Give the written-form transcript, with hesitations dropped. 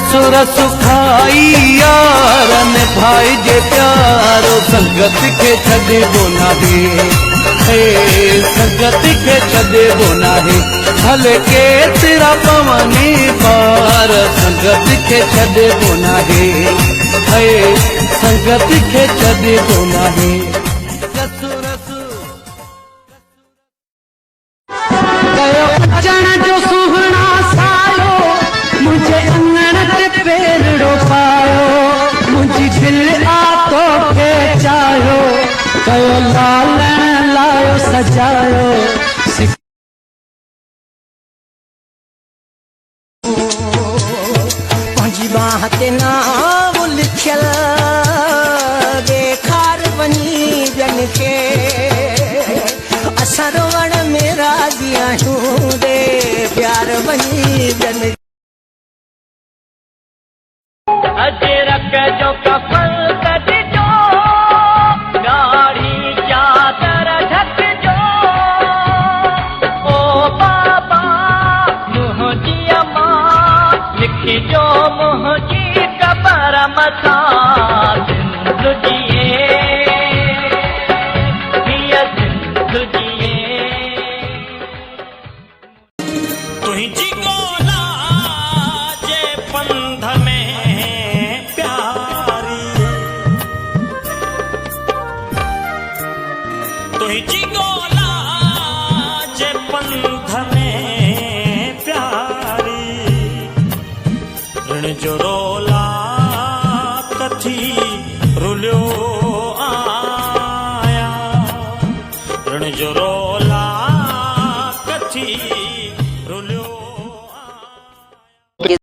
कसुर सुखाई यारन भाई जे प्यारो संगत के छदे बोना है संगत के छदे बोना है भले के तेरा पवनी पार संगत के छदे बोना है संगत के छदे बोना है जो सुहना सायो मुझे अंगण ते पेरड़ो पायो मुझी दिल आतो के चायो कयो लालन लायो सजायो पंजी बाह ते नाम लिखल देखार बनी जन के असरवण मेरा दिया हूँ दे प्यार बनी जन अजे रख जो कफल कद जो गाड़ी चादर ढक जो ओ बाबा मुझी अम्मा लिख जो मुझी कबर मथा जिंदगी तुझी गोला जे पंध में प्यारी तुझी गोला जे पंध में प्यारी ऋण जो रोला कथी रुलियो आया ऋण जो